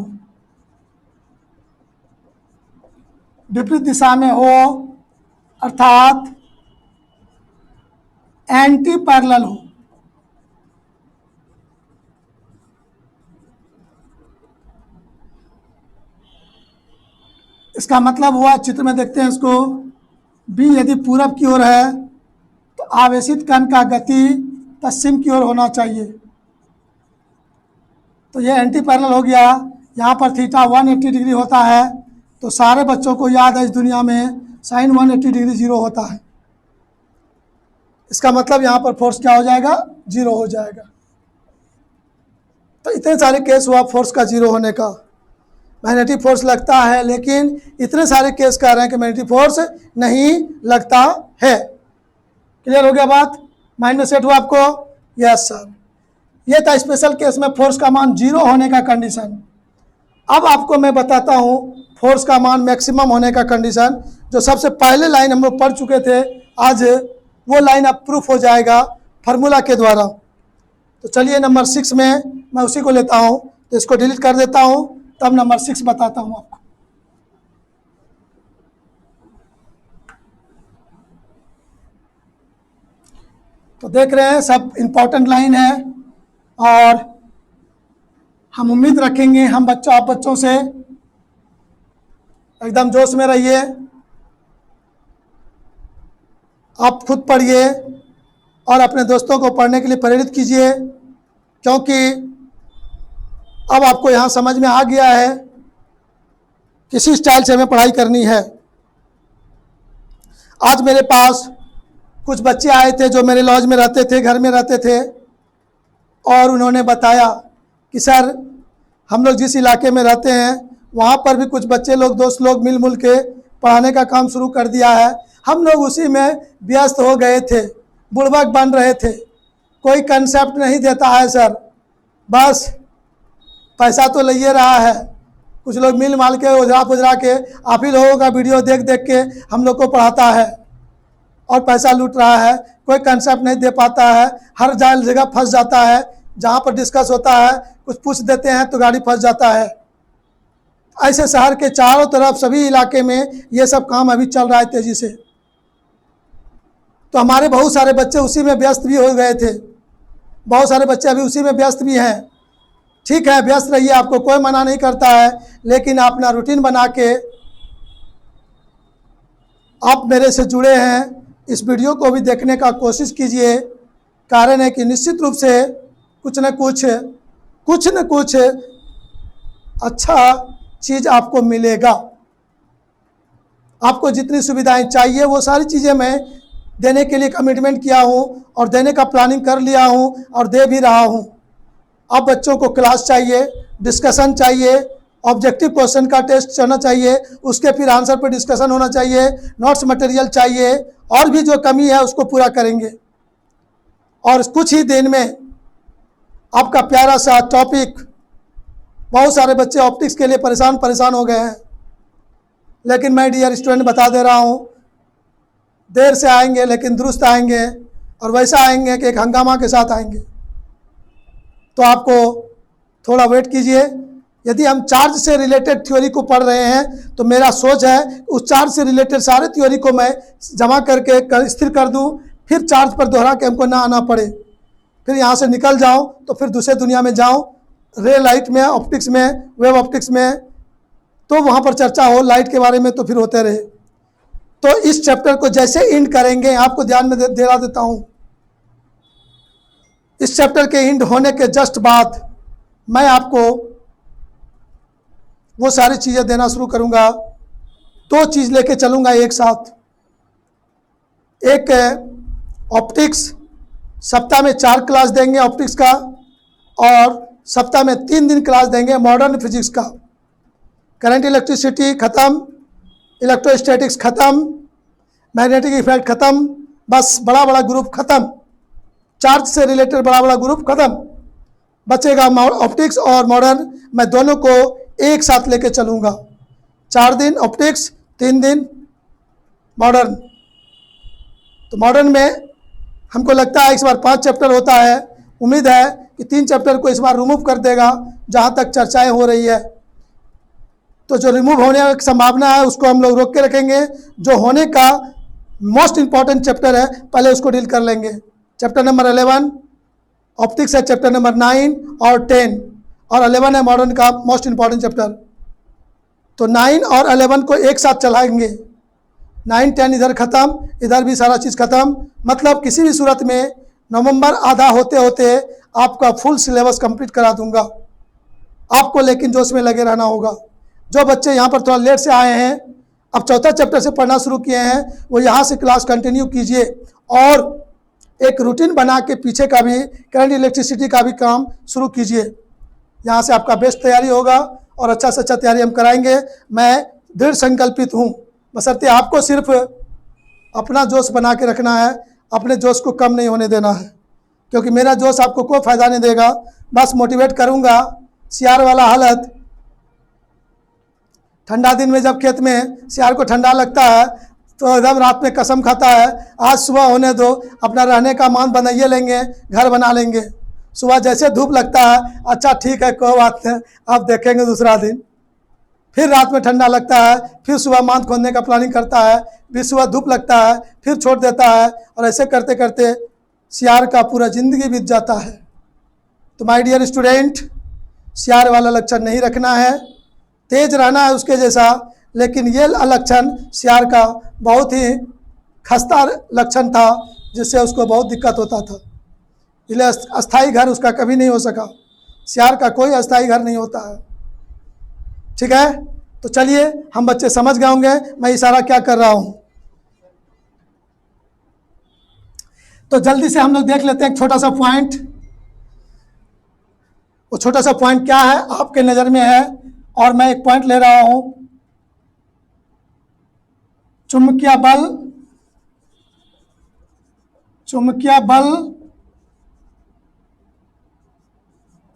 विपरीत दिशा में हो, अर्थात एंटी पैरेलल हो। इसका मतलब हुआ, चित्र में देखते हैं इसको, बी यदि पूरब की ओर है तो आवेशित कण का गति पश्चिम की ओर होना चाहिए। तो ये एंटी पैरेलल हो गया। यहाँ पर थीटा 180 डिग्री होता है, तो सारे बच्चों को याद है इस दुनिया में साइन 180 डिग्री 0 होता है। इसका मतलब यहाँ पर फोर्स क्या हो जाएगा, 0 हो जाएगा। तो इतने सारे केस हुआ फोर्स का 0 होने का। मैग्नेटिक फोर्स लगता है, लेकिन इतने सारे केस कह रहे हैं कि मैग्नेटिक फोर्स नहीं लगता है। क्लियर हो गया बात? माइंड में सेट हुआ आपको? Yes sir. ये था स्पेशल केस में फोर्स का मान 0 होने का कंडीशन। अब आपको मैं बताता हूँ फोर्स का मान मैक्सिमम होने का कंडीशन, जो सबसे पहले लाइन हम लोग पढ़ चुके थे। आज वो लाइन अब प्रूफ हो जाएगा फार्मूला के द्वारा। तो चलिए नंबर 6 में मैं उसी को लेता हूँ, तो इसको डिलीट कर देता हूँ, तब नंबर 6 बताता हूँ आपको। तो देख रहे हैं सब इम्पोर्टेंट लाइन है, और हम उम्मीद रखेंगे हम आप बच्चों से एकदम जोश में रहिए। आप खुद पढ़िए और अपने दोस्तों को पढ़ने के लिए प्रेरित कीजिए, क्योंकि अब आपको यहाँ समझ में आ गया है किसी स्टाइल से हमें पढ़ाई करनी है। आज मेरे पास कुछ बच्चे आए थे जो मेरे लॉज में रहते थे, घर में रहते थे, और उन्होंने बताया कि सर हम लोग जिस इलाके में रहते हैं वहाँ पर भी कुछ बच्चे लोग, दोस्त लोग मिल के पढ़ाने का काम शुरू कर दिया है। हम लोग उसी में व्यस्त हो गए थे, बुड़बक बन रहे थे। कोई कंसेप्ट नहीं देता है सर, बस पैसा तो ले रहा है। कुछ लोग मिल माल के उजरा पुजरा के आप ही लोगों का वीडियो देख देख के हम लोग को पढ़ाता है और पैसा लूट रहा है। कोई कंसेप्ट नहीं दे पाता है, हर जगह फंस जाता है। जहाँ पर डिस्कस होता है कुछ पूछ देते हैं तो गाड़ी फंस जाता है। ऐसे शहर के चारों तरफ सभी इलाके में ये सब काम अभी चल रहा है तेज़ी से। तो हमारे बहुत सारे बच्चे उसी में व्यस्त भी हो गए थे, बहुत सारे बच्चे अभी उसी में व्यस्त भी हैं। ठीक है, व्यस्त रहिए, आपको कोई मना नहीं करता है, लेकिन अपना रूटीन बना के आप मेरे से जुड़े हैं, इस वीडियो को भी देखने का कोशिश कीजिए। कारण है कि निश्चित रूप से कुछ न कुछ अच्छा चीज़ आपको मिलेगा। आपको जितनी सुविधाएं चाहिए वो सारी चीज़ें मैं देने के लिए कमिटमेंट किया हूं और देने का प्लानिंग कर लिया हूं और दे भी रहा हूं। अब बच्चों को क्लास चाहिए, डिस्कशन चाहिए, ऑब्जेक्टिव क्वेश्चन का टेस्ट चलना चाहिए, उसके फिर आंसर पर डिस्कशन होना चाहिए, नोट्स मटेरियल चाहिए, और भी जो कमी है उसको पूरा करेंगे। और कुछ ही दिन में आपका प्यारा सा टॉपिक, बहुत सारे बच्चे ऑप्टिक्स के लिए परेशान हो गए हैं, लेकिन मैं डियर स्टूडेंट बता दे रहा हूँ, देर से आएंगे लेकिन दुरुस्त आएंगे, और वैसा आएंगे कि एक हंगामा के साथ आएंगे। तो आपको थोड़ा वेट कीजिए। यदि हम चार्ज से रिलेटेड थ्योरी को पढ़ रहे हैं तो मेरा सोच है उस चार्ज से रिलेटेड सारे थ्योरी को मैं जमा करके स्थिर कर दूं, फिर चार्ज पर दोहरा के हमको ना आना पड़े, फिर यहाँ से निकल जाऊं तो फिर दूसरे दुनिया में जाऊं, रे लाइट में, ऑप्टिक्स में, वेव ऑप्टिक्स में, तो वहाँ पर चर्चा हो लाइट के बारे में, तो फिर होते रहे। तो इस चैप्टर को जैसे एंड करेंगे, आपको ध्यान में दिला देता हूँ, इस चैप्टर के एंड होने के जस्ट बाद मैं आपको वो सारी चीज़ें देना शुरू करूँगा। दो चीज़ लेके चलूँगा एक साथ। एक ऑप्टिक्स, सप्ताह में 4 क्लास देंगे ऑप्टिक्स का, और सप्ताह में 3 दिन क्लास देंगे मॉडर्न फिजिक्स का। करंट इलेक्ट्रिसिटी ख़त्म, इलेक्ट्रोस्टैटिक्स ख़त्म, मैग्नेटिक इफेक्ट ख़त्म, बस बड़ा बड़ा ग्रुप ख़त्म, चार्ज से रिलेटेड बड़ा बड़ा ग्रुप ख़त्म, बचेगा ऑप्टिक्स और मॉडर्न। मैं दोनों को एक साथ लेके चलूँगा, 4 दिन ऑप्टिक्स, 3 दिन मॉडर्न। तो मॉडर्न में हमको लगता है इस बार 5 चैप्टर होता है, उम्मीद है कि 3 चैप्टर को इस बार रिमूव कर देगा जहाँ तक चर्चाएं हो रही है। तो जो रिमूव होने की संभावना है उसको हम लोग रोक के रखेंगे। जो होने का मोस्ट इम्पॉर्टेंट चैप्टर है पहले उसको डील कर लेंगे। चैप्टर नंबर 11 ऑप्टिक्स है, चैप्टर नंबर 9 और 10, और 11 है मॉडर्न का मोस्ट इम्पॉर्टेंट चैप्टर। तो 9 और 11 को एक साथ चलाएंगे, 9, 10 इधर ख़त्म, इधर भी सारा चीज़ ख़त्म। मतलब किसी भी सूरत में नवंबर आधा होते होते आपका फुल सिलेबस कंप्लीट करा दूंगा। आपको लेकिन जोश में लगे रहना होगा। जो बच्चे यहाँ पर थोड़ा लेट से आए हैं, अब चौथा चैप्टर से पढ़ना शुरू किए हैं, वो यहाँ से क्लास कंटिन्यू कीजिए और एक रूटीन बना के पीछे का भी करंट इलेक्ट्रिसिटी का भी काम शुरू कीजिए। यहाँ से आपका बेस्ट तैयारी होगा और अच्छा से अच्छा तैयारी हम कराएंगे। मैं दृढ़ संकल्पित हूँ, बशर्ते आपको सिर्फ अपना जोश बना के रखना है, अपने जोश को कम नहीं होने देना है, क्योंकि मेरा जोश आपको कोई फ़ायदा नहीं देगा। बस मोटिवेट करूँगा। सियार वाला हालत, ठंडा दिन में जब खेत में सियार को ठंडा लगता है तो एकदम रात में कसम खाता है, आज सुबह होने दो, अपना रहने का मान बनाइए लेंगे, घर बना लेंगे। सुबह जैसे धूप लगता है, अच्छा ठीक है कोई बात नहीं, अब देखेंगे दूसरा दिन। फिर रात में ठंडा लगता है, फिर सुबह मान खोदने का प्लानिंग करता है, फिर सुबह धूप लगता है, फिर छोड़ देता है, और ऐसे करते करते सियार का पूरा ज़िंदगी बीत जाता है। तो माय डियर स्टूडेंट, सियार वाला लक्षण नहीं रखना है, तेज रहना है उसके जैसा, लेकिन ये लक्षण सियार का बहुत ही खस्ता लक्षण था, जिससे उसको बहुत दिक्कत होता था। इसलिए अस्थाई घर उसका कभी नहीं हो सका। सियार का कोई अस्थाई घर नहीं होता है। ठीक है, तो चलिए, हम बच्चे समझ गए होंगे मैं इशारा क्या कर रहा हूँ। तो जल्दी से हम लोग देख लेते हैं एक छोटा सा पॉइंट। वो छोटा सा पॉइंट क्या है आपके नज़र में है, और मैं एक पॉइंट ले रहा हूँ, चुंबकीय बल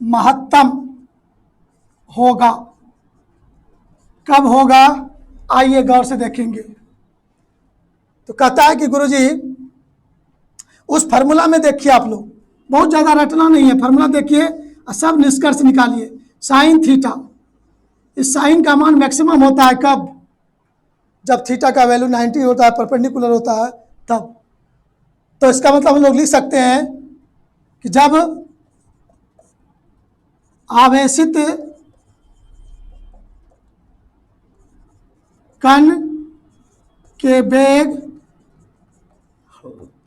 महत्तम होगा। कब होगा, आइए गौर से देखेंगे। तो कहता है कि गुरुजी उस फार्मूला में देखिए, आप लोग बहुत ज़्यादा रटना नहीं है, फार्मूला देखिए और सब निष्कर्ष निकालिए। साइन थीटा, इस साइन का मान मैक्सिमम होता है कब, जब थीटा का वैल्यू 90 होता है, परपेंडिकुलर होता है तब। तो इसका मतलब हम लोग लिख सकते हैं कि जब आवेशित कण के वेग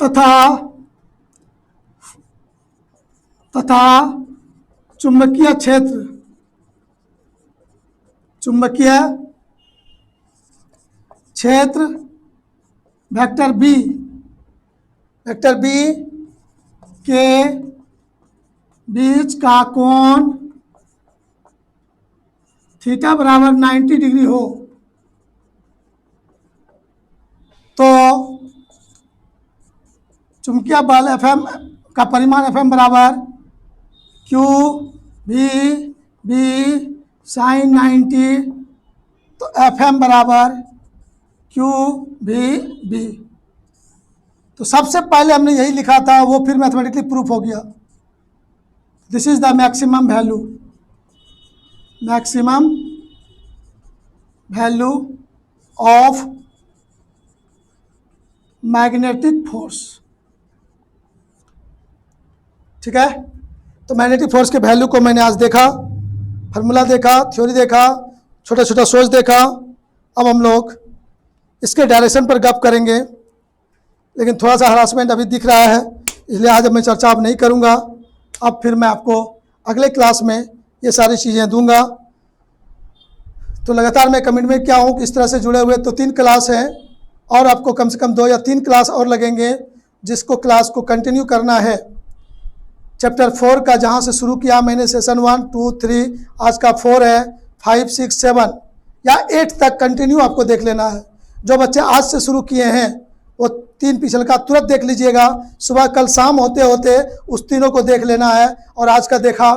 तथा चुंबकीय क्षेत्र वेक्टर बी के बीच का कोण थीटा बराबर 90 डिग्री हो, तो चुंबकीय बल Fm का परिमाण Fm बराबर क्यू बी साइन 90, तो Fm बराबर क्यू बी। तो सबसे पहले हमने यही लिखा था, वो फिर मैथमेटिकली प्रूफ हो गया। This is the maximum value of magnetic force. ठीक है, तो मैग्नेटिक फोर्स के वैल्यू को मैंने आज देखा, फार्मूला देखा, थ्योरी देखा, छोटा छोटा सोच देखा। अब हम लोग इसके डायरेक्शन पर गप करेंगे, लेकिन थोड़ा सा हरासमेंट अभी दिख रहा है, इसलिए आज मैं चर्चा अब नहीं करूंगा। अब फिर मैं आपको अगले क्लास में ये सारी चीज़ें दूंगा। तो लगातार मैं कमिटमेंट क्या हूँ कि इस तरह से जुड़े हुए, तो 3 क्लास हैं और आपको कम से कम 2 या 3 क्लास और लगेंगे, जिसको क्लास को कंटिन्यू करना है। चैप्टर 4 का जहाँ से शुरू किया मैंने, सेशन 1, 2, 3, आज का 4 है, 5, 6, 7 या 8 तक कंटिन्यू आपको देख लेना है। जो बच्चे आज से शुरू किए हैं वो 3 पिछले का तुरंत देख लीजिएगा, सुबह कल शाम होते होते उस तीनों को देख लेना है, और आज का देखा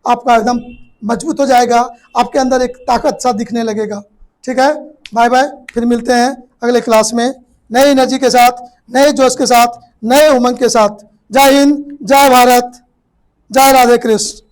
आपका एकदम मजबूत हो जाएगा, आपके अंदर एक ताकत सा दिखने लगेगा। ठीक है, बाय बाय, फिर मिलते हैं अगले क्लास में नई एनर्जी के साथ, नए जोश के साथ, नए उमंग के साथ। जय हिंद, जय भारत, जय राधे कृष्ण।